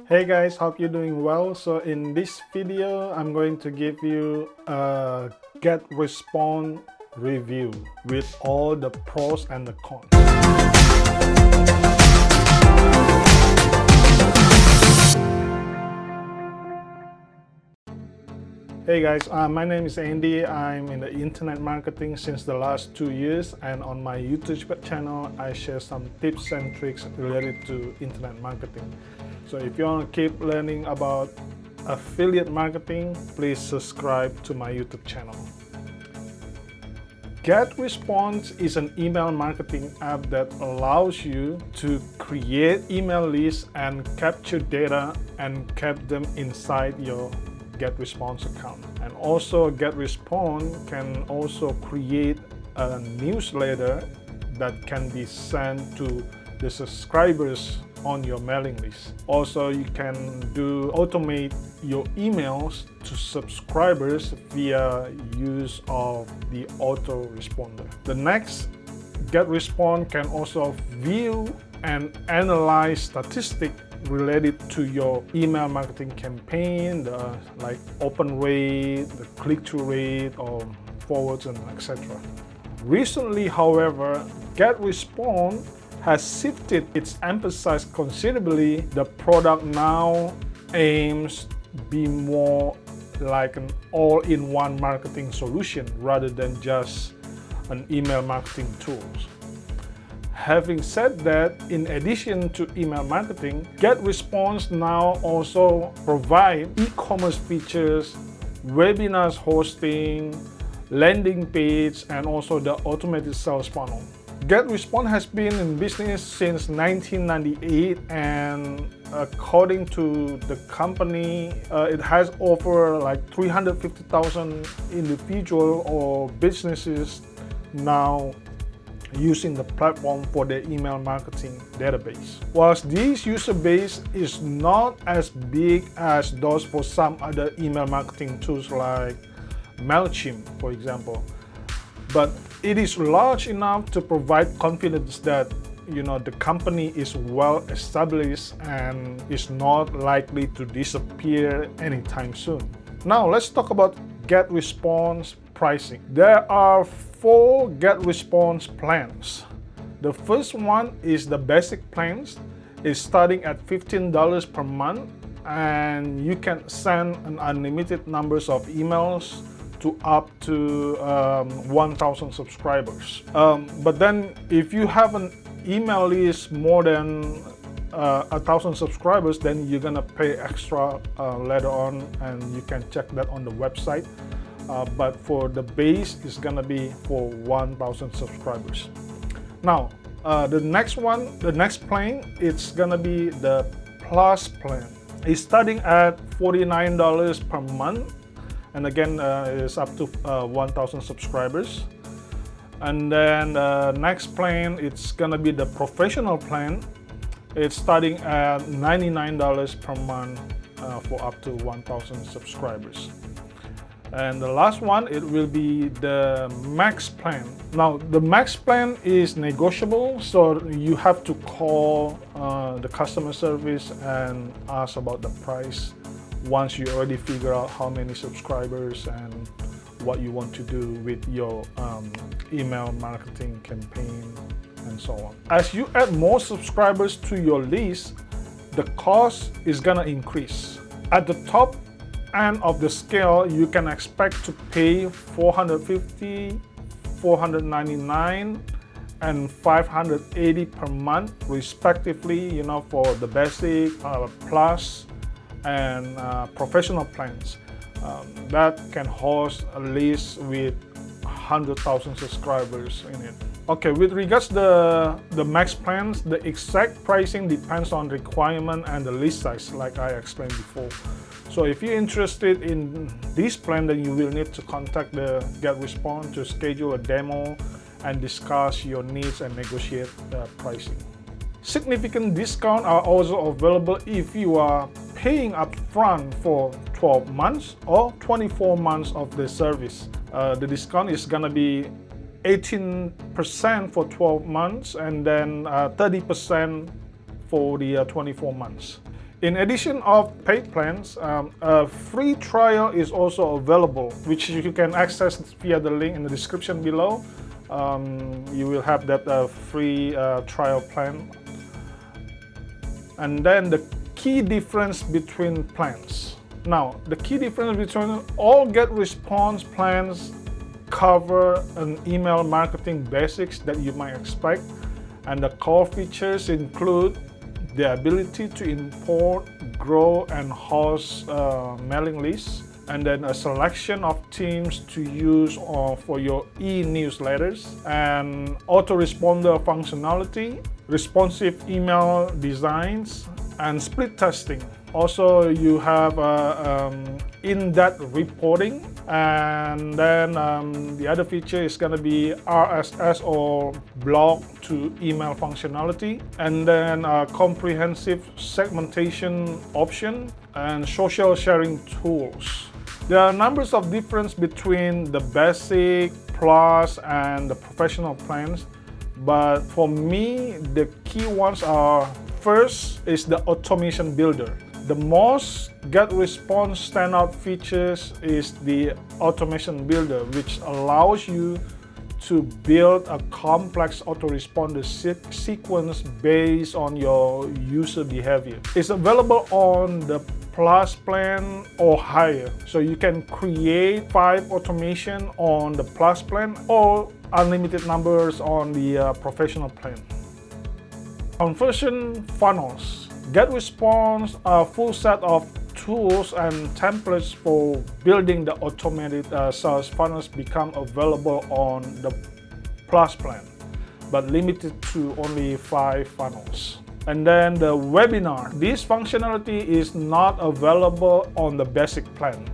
Hey guys, hope you're doing well. So in this video, I'm going to give you a GetResponse review with all the pros and the cons. Hey guys, my name is Andy. I'm in the internet marketing since the last 2 years, and on my YouTube channel, I share some tips and tricks related to internet marketing. So if you want to keep learning about affiliate marketing, please subscribe to my YouTube channel. GetResponse is an email marketing app that allows you to create email lists and capture data and keep them inside your GetResponse account. And also GetResponse can also create a newsletter that can be sent to the subscribers on your mailing list. Also, you can automate your emails to subscribers via use of the autoresponder. The next, GetResponse can also view and analyze statistics related to your email marketing campaign, like open rate, the click-through rate, or forwards, and etc. Recently, however, GetResponse has shifted its emphasis considerably. The product now aims to be more like an all-in-one marketing solution rather than just an email marketing tool. Having said that, in addition to email marketing, GetResponse now also provides e-commerce features, webinars hosting, landing page, and also the automated sales funnel. GetResponse has been in business since 1998, and according to the company, it has over like 350,000 individuals or businesses now using the platform for their email marketing database. Whilst this user base is not as big as those for some other email marketing tools like MailChimp, for example, but it is large enough to provide confidence that the company is well established and is not likely to disappear anytime soon. Now let's talk about GetResponse pricing. There are 4 GetResponse plans. The first one is the basic plans. It's starting at $15 per month, and you can send an unlimited numbers of emails to up to 1,000 subscribers. But then if you have an email list more than 1,000 subscribers, then you're gonna pay extra later on, and you can check that on the website. But for the base, it's gonna be for 1,000 subscribers. Now, the next plan, it's gonna be the Plus plan. It's starting at $49 per month, and again, it's up to 1,000 subscribers. And then the next plan, it's gonna be the Professional plan. It's starting at $99 per month for up to 1,000 subscribers. And the last one, it will be the Max plan. Now, the Max plan is negotiable, so you have to call the customer service and ask about the price once you already figure out how many subscribers and what you want to do with your email marketing campaign and so on. As you add more subscribers to your list, the cost is gonna increase. At the top end of the scale, you can expect to pay $450, $499, and $580 per month, respectively. For the basic, Plus, and Professional plans that can host a list with 100,000 subscribers in it. Okay, with regards to the Max plans, the exact pricing depends on requirement and the list size, like I explained before. So if you're interested in this plan, then you will need to contact the GetResponse to schedule a demo and discuss your needs and negotiate the pricing. Significant discounts are also available if you are paying upfront for 12 months or 24 months of the service. The discount is gonna be 18% for 12 months and then 30% for the 24 months. In addition of paid plans, a free trial is also available, which you can access via the link in the description below. You will have that free trial plan. And then the key difference between plans. Now, the key difference between all GetResponse plans cover an email marketing basics that you might expect, and the core features include the ability to import, grow, and host mailing lists, and then a selection of themes to use for your e-newsletters, and autoresponder functionality, responsive email designs, and split testing. Also, you have in-depth reporting, and then the other feature is going to be RSS or blog to email functionality, and then comprehensive segmentation option and social sharing tools. There are numbers of difference between the basic, plus, and the professional plans, but for me, the key ones are: first is the automation builder. The most GetResponse standout features is the automation builder, which allows you to build a complex autoresponder sequence based on your user behavior. It's available on the Plus plan or higher, so you can create 5 automation on the Plus plan or unlimited numbers on the professional plan. Conversion funnels. GetResponse a full set of tools and templates for building the automated sales funnels become available on the Plus plan, but limited to only 5 funnels. And then the webinar. This functionality is not available on the basic plan,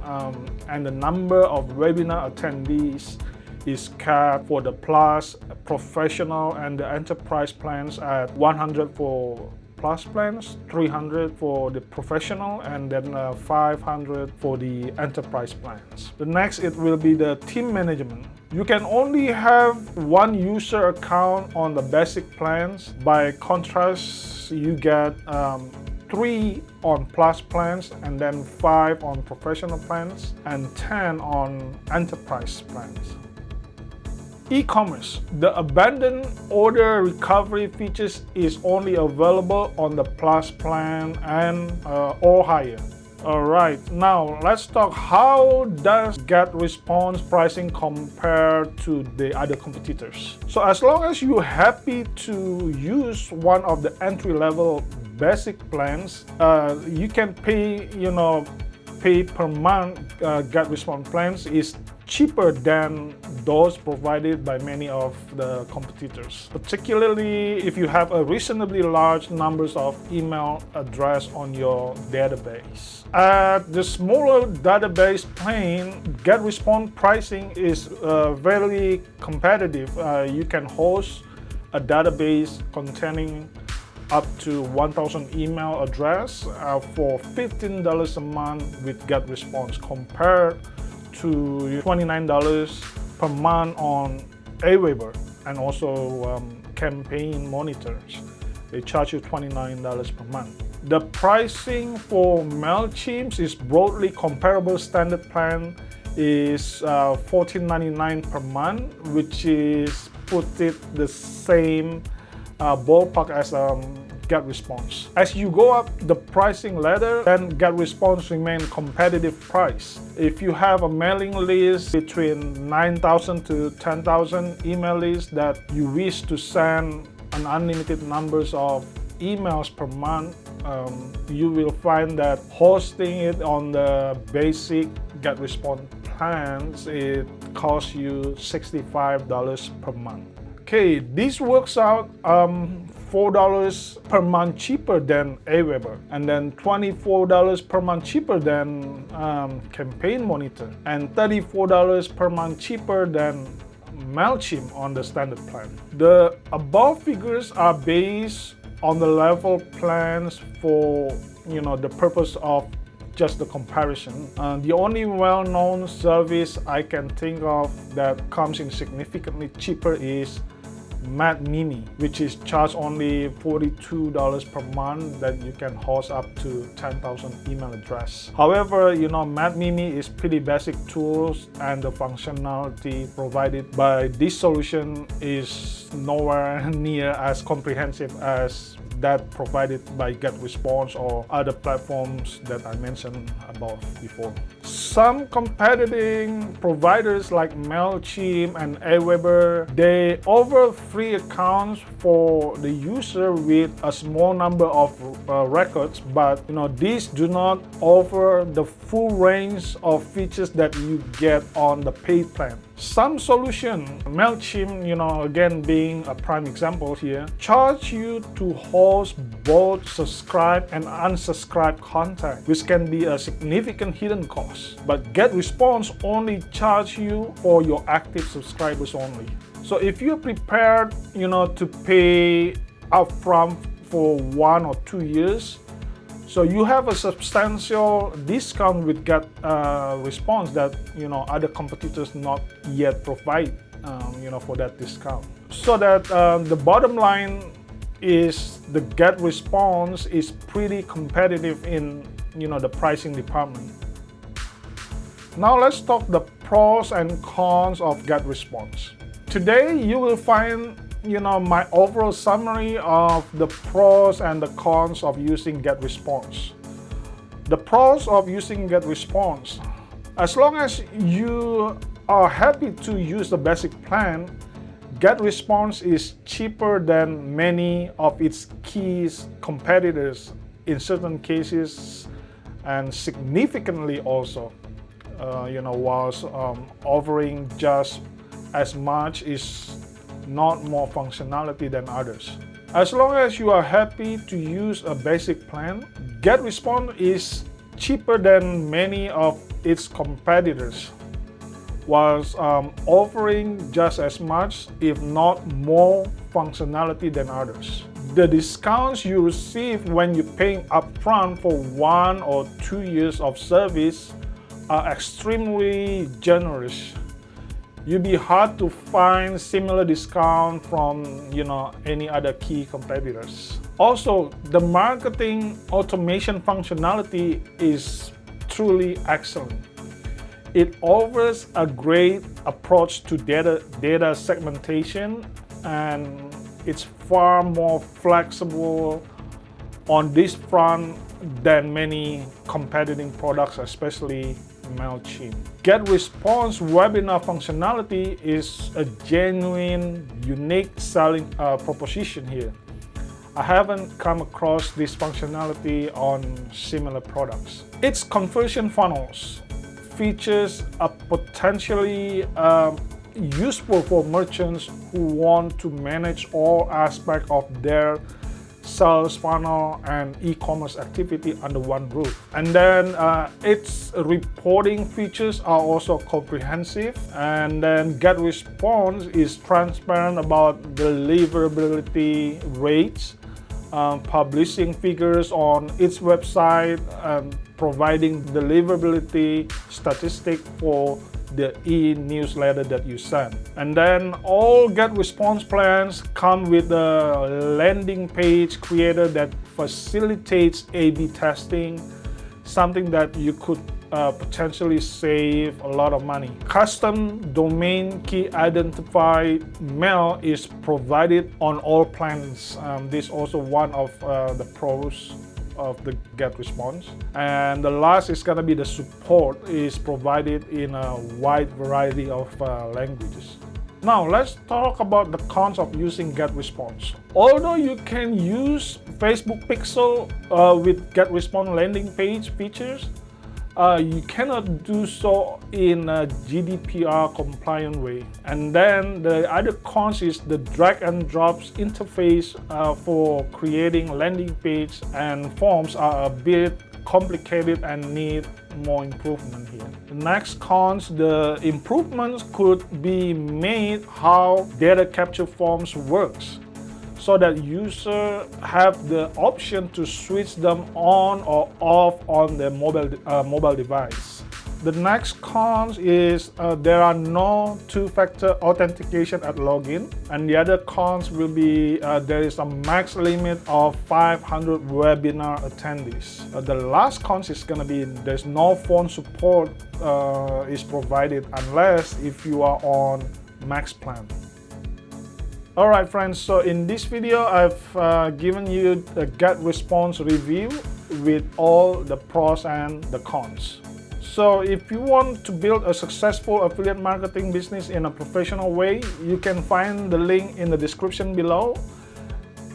and the number of webinar attendees is capped for the Plus, professional, and the enterprise plans at 100 for Plus plans, 300 for the professional, and then 500 for the enterprise plans. The next, it will be the team management. You can only have 1 user account on the basic plans. By contrast, you get 3 on Plus plans, and then 5 on professional plans, and 10 on enterprise plans. E-commerce. The abandoned order recovery features is only available on the Plus plan and or higher. Alright, now let's talk how does GetResponse pricing compare to the other competitors. So as long as you're happy to use one of the entry-level basic plans, you can pay, pay per month. GetResponse plans is cheaper than those provided by many of the competitors, particularly if you have a reasonably large numbers of email address on your database. At the smaller database plan, GetResponse pricing is very competitive. You can host a database containing up to 1,000 email address for $15 a month with GetResponse, compared to $29 per month on Aweber, and also campaign monitors. They charge you $29 per month. The pricing for MailChimp is broadly comparable. Standard plan is $14.99 per month, which is put it the same ballpark as GetResponse. As you go up the pricing ladder, then GetResponse remain competitive price. If you have a mailing list between 9,000 to 10,000 email lists that you wish to send an unlimited numbers of emails per month, you will find that hosting it on the basic GetResponse plans, it costs you $65 per month. Okay, this works out $4 per month cheaper than Aweber, and then $24 per month cheaper than Campaign Monitor, and $34 per month cheaper than MailChimp on the standard plan. The above figures are based on the level plans for the purpose of just the comparison. The only well-known service I can think of that comes in significantly cheaper is Mini, which is charged only $42 per month that you can host up to 10,000 email address. However, Mini is pretty basic tools, and the functionality provided by this solution is nowhere near as comprehensive as that provided by GetResponse or other platforms that I mentioned above before. Some competing providers like MailChimp and Aweber, they offer free accounts for the user with a small number of records, but these do not offer the full range of features that you get on the paid plan. Some solution, MailChimp, again being a prime example here, charge you to host both subscribed and unsubscribed content, which can be a significant hidden cost. But GetResponse only charge you for your active subscribers only. So if you're prepared, to pay upfront for 1 or 2 years, so you have a substantial discount with GetResponse that other competitors not yet provide for that discount. So that the bottom line is the GetResponse is pretty competitive in the pricing department. Now let's talk the pros and cons of GetResponse. Today you will find my overall summary of the pros and the cons of using GetResponse. The pros of using GetResponse: as long as you are happy to use the basic plan, GetResponse is cheaper than many of its key competitors in certain cases, and significantly also, whilst offering just as much is not more functionality than others. As long as you are happy to use a basic plan, GetResponse is cheaper than many of its competitors, whilst offering just as much, if not more, functionality than others. The discounts you receive when you're paying upfront for 1 or 2 years of service are extremely generous. You'd be hard to find similar discount from any other key competitors. Also, the marketing automation functionality is truly excellent. It offers a great approach to data segmentation, and it's far more flexible on this front than many competing products, especially MailChimp. GetResponse webinar functionality is a genuine, unique selling proposition here. I haven't come across this functionality on similar products. Its conversion funnels features are potentially useful for merchants who want to manage all aspects of their sales funnel and e-commerce activity under one roof. And then its reporting features are also comprehensive. And then GetResponse is transparent about deliverability rates, publishing figures on its website, providing deliverability statistic for the e-newsletter that you send. And then all GetResponse plans come with a landing page creator that facilitates A/B testing, something that you could potentially save a lot of money. Custom domain key identified mail is provided on all plans. This is also one of the pros of the GetResponse. And the last is gonna be the support is provided in a wide variety of languages. Now let's talk about the cons of using GetResponse. Although you can use Facebook Pixel with GetResponse landing page features, you cannot do so in a GDPR compliant way. And then the other cons is the drag and drops interface for creating landing page and forms are a bit complicated and need more improvement here. The next cons, the improvements could be made how data capture forms works, so that users have the option to switch them on or off on their mobile device. The next cons is there are no two-factor authentication at login, and the other cons will be there is a max limit of 500 webinar attendees. The last cons is going to be there's no phone support is provided unless if you are on max plan. Alright friends, so in this video I've given you a GetResponse review with all the pros and the cons. So if you want to build a successful affiliate marketing business in a professional way, you can find the link in the description below.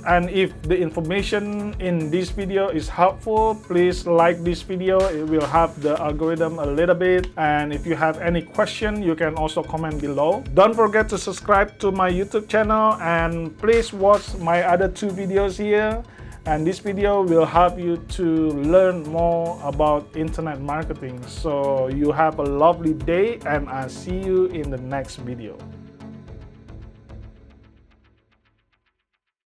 And if the information in this video is helpful, please like this video. It will help the algorithm a little bit. And if you have any question, you can also comment below. Don't forget to subscribe to my YouTube channel and please watch my other 2 videos here. And this video will help you to learn more about internet marketing. So you have a lovely day and I'll see you in the next video.